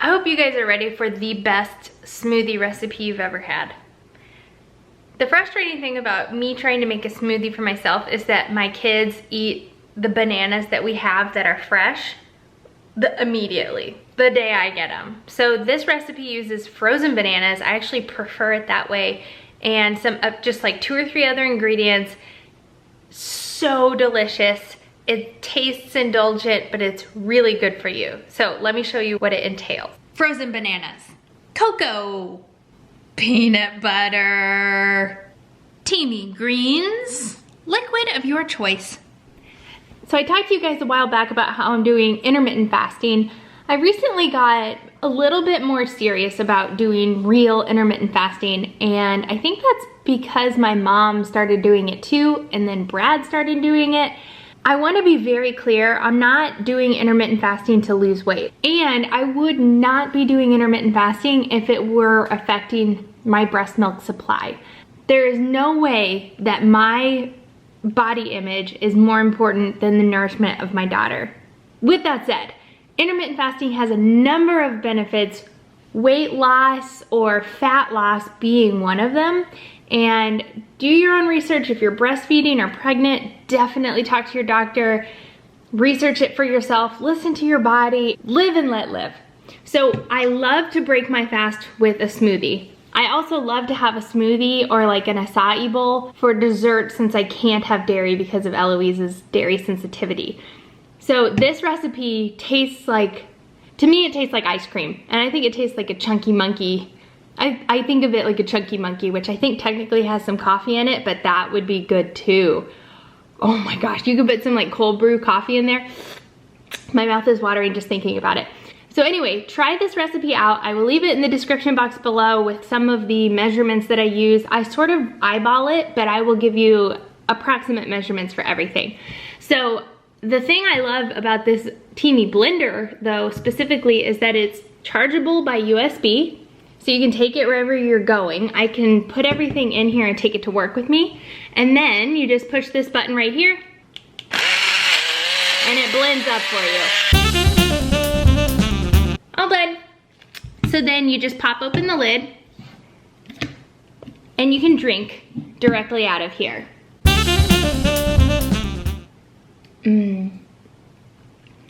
hope you guys are ready for the best smoothie recipe you've ever had. The frustrating thing about me trying to make a smoothie for myself is that my kids eat the bananas that we have that are fresh immediately, the day I get them. So this recipe uses frozen bananas. I actually prefer it that way, and some just like 2 or 3 other ingredients. So delicious. It tastes indulgent, but it's really good for you. So let me show you what it entails. Frozen bananas, cocoa, peanut butter, teamy greens, liquid of your choice. So I talked to you guys a while back about how I'm doing intermittent fasting. I recently got a little bit more serious about doing real intermittent fasting, and I think that's because my mom started doing it too, and then Brad started doing it. I want to be very clear, I'm not doing intermittent fasting to lose weight, and I would not be doing intermittent fasting if it were affecting my breast milk supply. There is no way that my body image is more important than the nourishment of my daughter. With that said, intermittent fasting has a number of benefits, weight loss or fat loss being one of them. And do your own research. If you're breastfeeding or pregnant, definitely talk to your doctor, research it for yourself, listen to your body, live and let live. So I love to break my fast with a smoothie. I also love to have a smoothie or like an acai bowl for dessert, since I can't have dairy because of Eloise's dairy sensitivity. So this recipe tastes like, to me it tastes like ice cream, and I think it tastes like a chunky monkey. I think of it like a chunky monkey, which I think technically has some coffee in it, but that would be good too. Oh my gosh, you could put some like cold brew coffee in there. My mouth is watering just thinking about it. So anyway, try this recipe out. I will leave it in the description box below with some of the measurements that I use. I sort of eyeball it, but I will give you approximate measurements for everything. So the thing I love about this teeny blender though specifically is that it's chargeable by USB. So you can take it wherever you're going. I can put everything in here and take it to work with me. And then you just push this button right here and it blends up for you. All done. So then you just pop open the lid and you can drink directly out of here.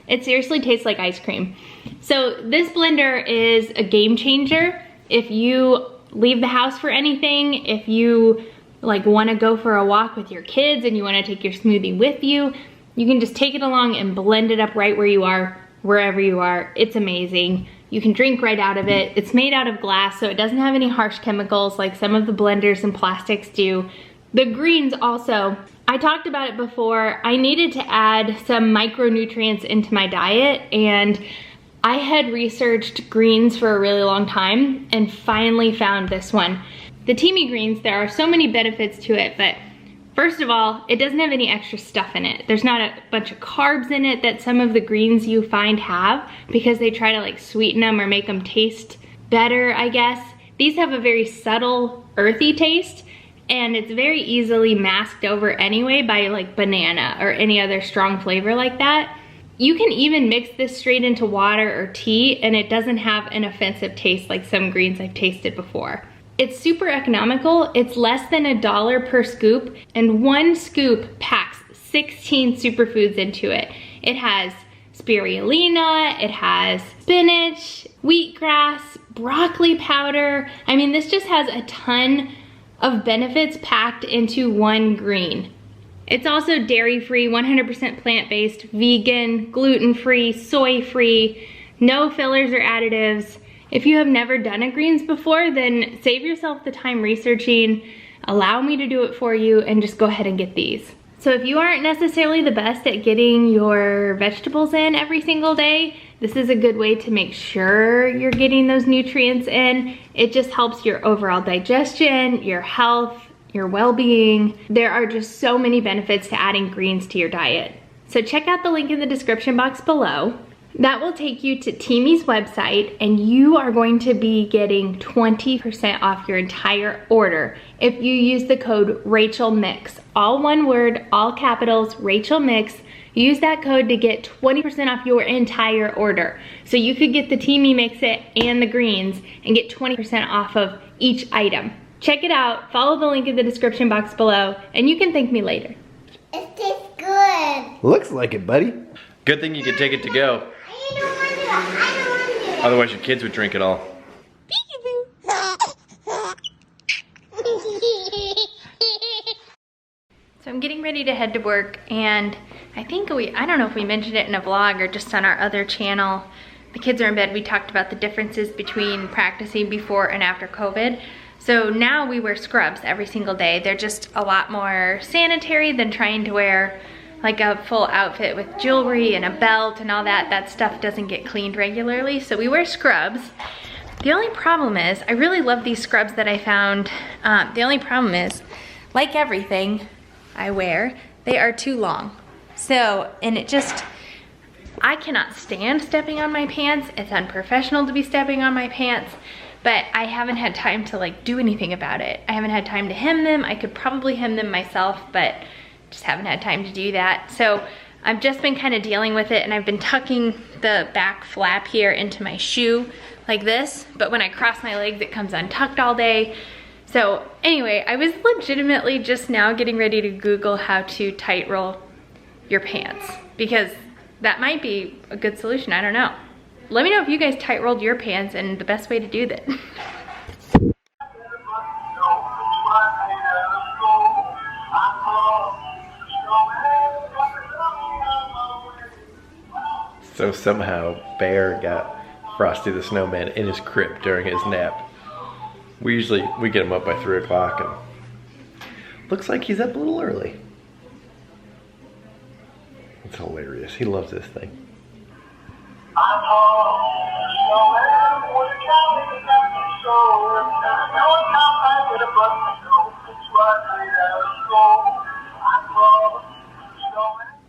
It seriously tastes like ice cream. So this blender is a game changer. If you leave the house for anything, if you like want to go for a walk with your kids and you want to take your smoothie with you, you can just take it along and blend it up right where you are, wherever you are. It's amazing. You can drink right out of it. It's made out of glass, so it doesn't have any harsh chemicals like some of the blenders and plastics do. The greens also, I talked about it before, I needed to add some micronutrients into my diet, and I had researched greens for a really long time and finally found this one. The teamy greens, there are so many benefits to it, but first of all, it doesn't have any extra stuff in it. There's not a bunch of carbs in it that some of the greens you find have, because they try to like sweeten them or make them taste better, I guess. These have a very subtle, earthy taste, and it's very easily masked over anyway by like banana or any other strong flavor like that. You can even mix this straight into water or tea and it doesn't have an offensive taste like some greens I've tasted before. It's super economical. It's less than $1 per scoop, and 1 scoop packs 16 superfoods into it. It has spirulina, it has spinach, wheatgrass, broccoli powder. I mean, this just has a ton of benefits packed into one green. It's also dairy-free, 100% plant-based, vegan, gluten-free, soy-free, no fillers or additives. If you have never done a greens before, then save yourself the time researching, allow me to do it for you, and just go ahead and get these. So if you aren't necessarily the best at getting your vegetables in every single day, this is a good way to make sure you're getting those nutrients in. It just helps your overall digestion, your health, your well-being. There are just so many benefits to adding greens to your diet. So check out the link in the description box below. That will take you to Teamy's website, and you are going to be getting 20% off your entire order if you use the code RachelMix. All one word, all capitals, RachelMix. Use that code to get 20% off your entire order. So you could get the Teamy Mix-It and the greens and get 20% off of each item. Check it out, follow the link in the description box below, and you can thank me later. It tastes good. Looks like it, buddy. Good thing you can take it to go. I don't want to. I don't want to. Otherwise your kids would drink it all. So I'm getting ready to head to work, and I don't know if we mentioned it in a vlog or just on our other channel. The kids are in bed. We talked about the differences between practicing before and after COVID. So now we wear scrubs every single day. They're just a lot more sanitary than trying to wear like a full outfit with jewelry and a belt and all that. That stuff doesn't get cleaned regularly, so we wear scrubs. The only problem is, I really love these scrubs that I found. The only problem is, like everything I wear, they are too long. So, and I cannot stand stepping on my pants. It's unprofessional to be stepping on my pants, but I haven't had time to like do anything about it. I haven't had time to hem them. I could probably hem them myself, but just haven't had time to do that. So I've just been kind of dealing with it, and I've been tucking the back flap here into my shoe like this, but when I cross my legs, it comes untucked all day. So anyway, I was legitimately just now getting ready to Google how to tight roll your pants, because that might be a good solution, I don't know. Let me know if you guys tight rolled your pants and the best way to do that. So somehow Bear got Frosty the Snowman in his crib during his nap. We get him up by 3 o'clock, and looks like he's up a little early. It's hilarious. He loves this thing.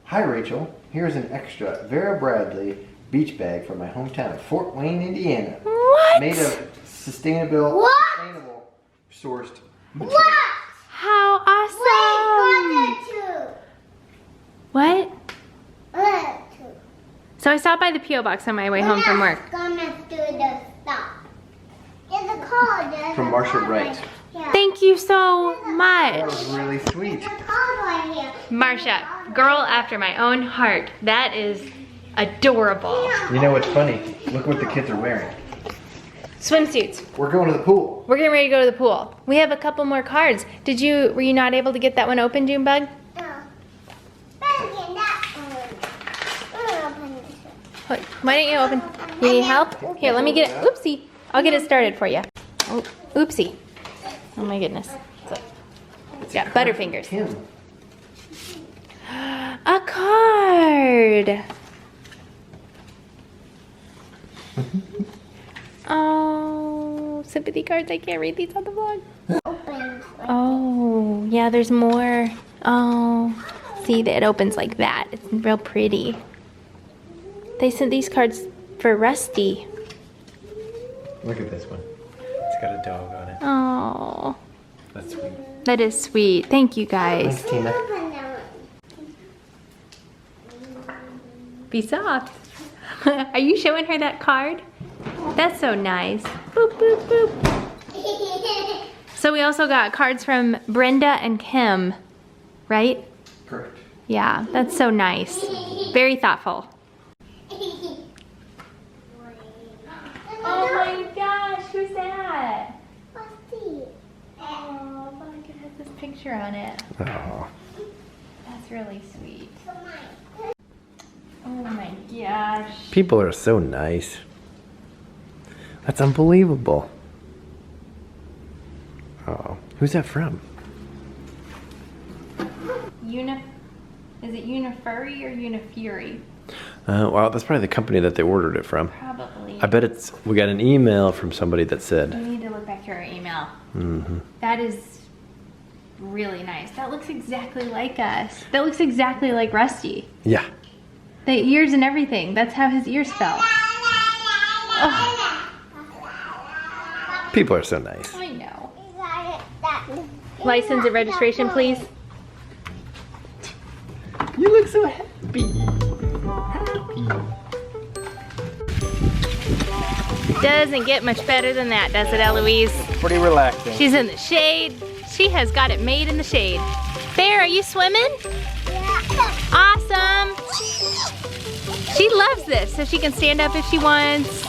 Hi Rachel, here's an extra Vera Bradley beach bag from my hometown of Fort Wayne, Indiana. What? Made of sustainable sourced material. What? How awesome! Wait, What? got two. So I stopped by the P.O. box on my way home from work. Gonna do the stop. There's a card. There's From a Marsha card Wright. here. Thank you so That much. was really sweet. There's a card right here. Marsha, girl after my own heart. That is adorable. You know what's funny? Look what the kids are wearing. Swimsuits. We're going to the pool. We're getting ready to go to the pool. We have a couple more cards. Were you not able to get that one open, Junebug? Why don't you open? You need help? Here, let me get it. Oopsie. I'll get it started for you. Oh, oopsie. Oh my goodness. It's got butterfingers. Tim. A card. Oh, sympathy cards. I can't read these on the vlog. Oh, yeah, there's more. Oh, see, it opens like that. It's real pretty. They sent these cards for Rusty. Look at this one. It's got a dog on it. Oh, That's sweet. that is sweet. Thank you guys. Thanks, Tina. Be soft. Are you showing her that card? That's so nice. Boop, boop, boop. So we also got cards from Brenda and Kim, right? Correct. Yeah, that's so nice. Very thoughtful. Oh my gosh, who's that? Oh, look, it has this picture on it. Oh. That's really sweet. Oh my gosh. People are so nice. That's unbelievable. Oh, who's that from? Is it Unifurry or Unifury? Well, that's probably the company that they ordered it from. Probably. I bet we got an email from somebody that said. We need to look back to our email. Mm-hmm. That is really nice. That looks exactly like us. That looks exactly like Rusty. Yeah. The ears and everything. That's how his ears felt. Oh, People are so nice. I know. License and registration, please. You look so happy. Doesn't get much better than that, does it, Eloise? Pretty relaxing. She's in the shade. She has got it made in the shade. Bear, are you swimming? Awesome. She loves this, so she can stand up if she wants,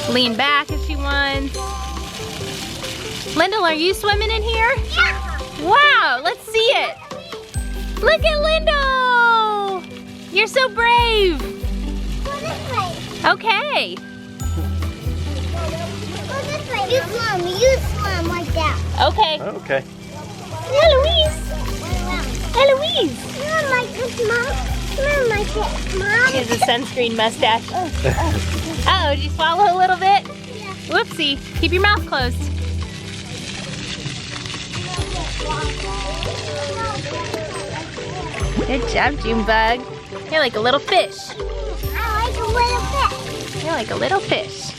lean back if she wants. Lyndle, are you swimming in here? Yeah. Wow, let's see it. Look at Lyndle. You're so brave. Go this way. Okay. Go this way. You swim like that. Okay. Okay. Eloise. Eloise. Mom, like this, Mom. Mom. She has a sunscreen mustache. Uh-oh, did you swallow a little bit? Yeah. Whoopsie. Keep your mouth closed. Good job, Junebug. You're like a little fish. I like a little bit. You're like a little fish.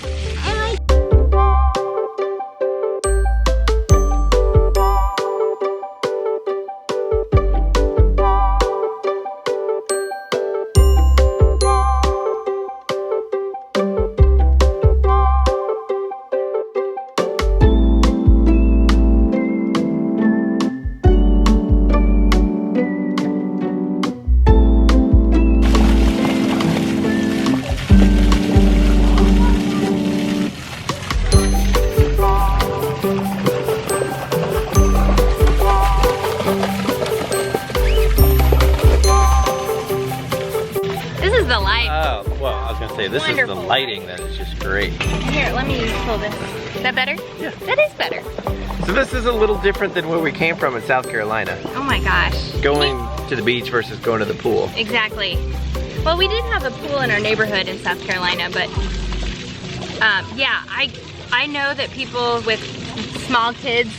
This Wonderful. is the lighting that is just great. Here, let me pull this. Is that better? Yeah. That is better. So this is a little different than where we came from in South Carolina. Oh my gosh. Going to the beach versus going to the pool. Exactly. Well, we did have a pool in our neighborhood in South Carolina, but yeah, I know that people with small kids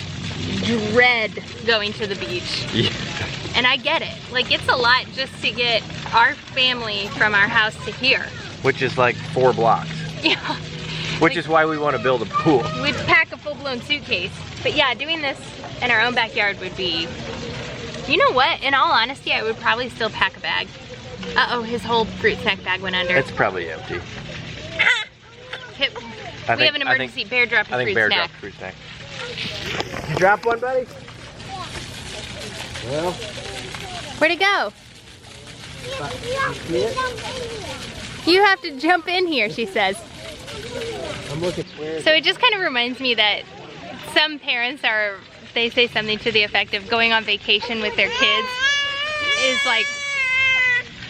dread going to the beach. Yeah. And I get it. Like, it's a lot just to get our family from our house to here. Which is like 4 blocks. Yeah. Which is why we want to build a pool. We'd pack a full-blown suitcase. But yeah, doing this in our own backyard would be, you know what? In all honesty, I would probably still pack a bag. Uh-oh, his whole fruit snack bag went under. It's probably empty. We have an emergency. Bear dropped a fruit Bear snack. dropped a fruit snack. Did you drop one, buddy? Well. Where'd it go? You have to jump in here, she says. I'm looking weird. So it just kind of reminds me that some parents they say something to the effect of going on vacation with their kids is like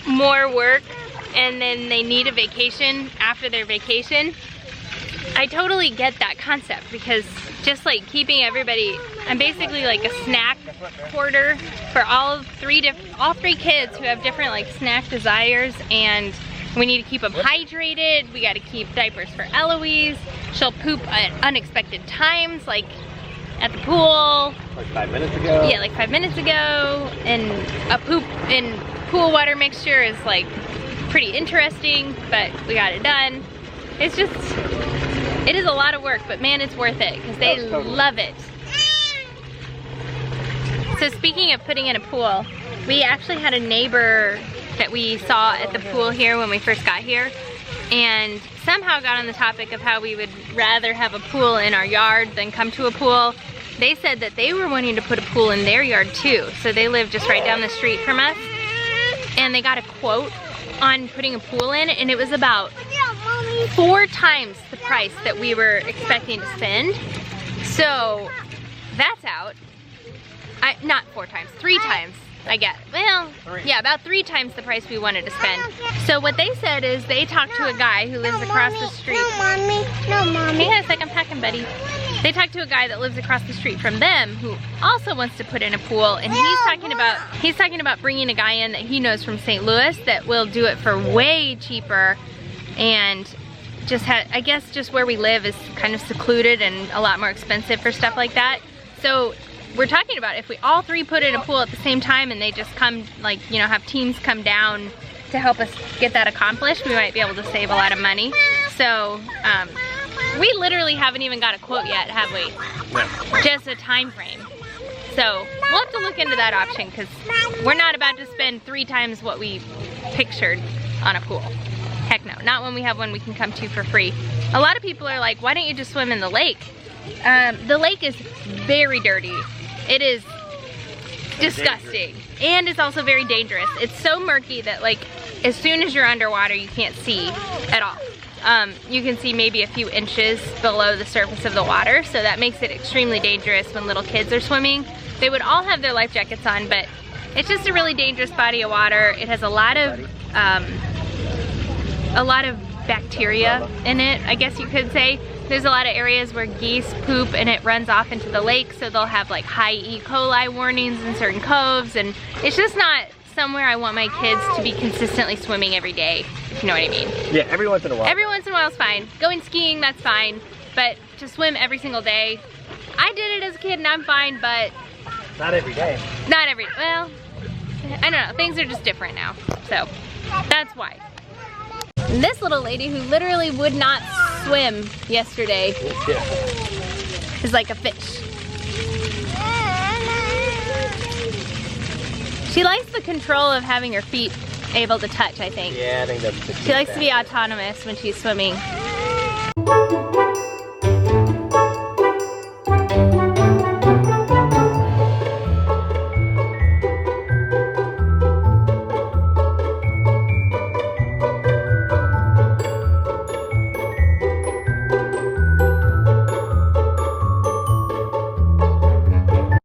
more work, and then they need a vacation after their vacation. I totally get that concept, because just like keeping everybody, I'm basically like a snack porter for all three kids who have different like snack desires, and we need to keep them hydrated. We got to keep diapers for Eloise. She'll poop at unexpected times, like at the pool. Like 5 minutes ago? Yeah, like 5 minutes ago. And a poop in pool water mixture is like pretty interesting, but we got it done. It's just, it is a lot of work, but man, it's worth it because they love it. So speaking of putting in a pool, we actually had a neighbor that we saw at the pool here when we first got here, and somehow got on the topic of how we would rather have a pool in our yard than come to a pool. They said that they were wanting to put a pool in their yard too, so they live just right down the street from us, and they got a quote on putting a pool in, and it was about 4 times the price that we were expecting to spend. So that's out. Not 4 times, 3 times. I get, well, yeah, about 3 times the price we wanted to spend. So what they said is they talked to a guy who lives across the street. No, Mommy. No, Mommy. Hang on a second, I'm packing, buddy. They talked to a guy that lives across the street from them who also wants to put in a pool, and he's talking about bringing a guy in that he knows from St. Louis that will do it for way cheaper, and just I guess just where we live is kind of secluded and a lot more expensive for stuff like that. So we're talking about if we all 3 put in a pool at the same time and they just come, like, you know, have teams come down to help us get that accomplished, we might be able to save a lot of money. So we literally haven't even got a quote yet, have we? No. Just a time frame. So we'll have to look into that option, because we're not about to spend 3 times what we pictured on a pool. Heck no, not when we have one we can come to for free. A lot of people are like, why don't you just swim in the lake? The lake is very dirty. It is disgusting. And it's also very dangerous. It's so murky that like, as soon as you're underwater, you can't see at all. You can see maybe a few inches below the surface of the water, so that makes it extremely dangerous when little kids are swimming. They would all have their life jackets on, but it's just a really dangerous body of water. It has a lot of bacteria in it, I guess you could say. There's a lot of areas where geese poop and it runs off into the lake, so they'll have like high E. coli warnings in certain coves, and it's just not somewhere I want my kids to be consistently swimming every day, if you know what I mean. Yeah, every once in a while. Every once in a while is fine. Going skiing, that's fine, but to swim every single day, I did it as a kid and I'm fine, but Not every day. not every, well, I don't know, things are just different now, so that's why. And this little lady who literally would not swim yesterday is like a fish. She likes the control of having her feet able to touch, I think. Yeah, I think that's the She likes to be autonomous when she's swimming.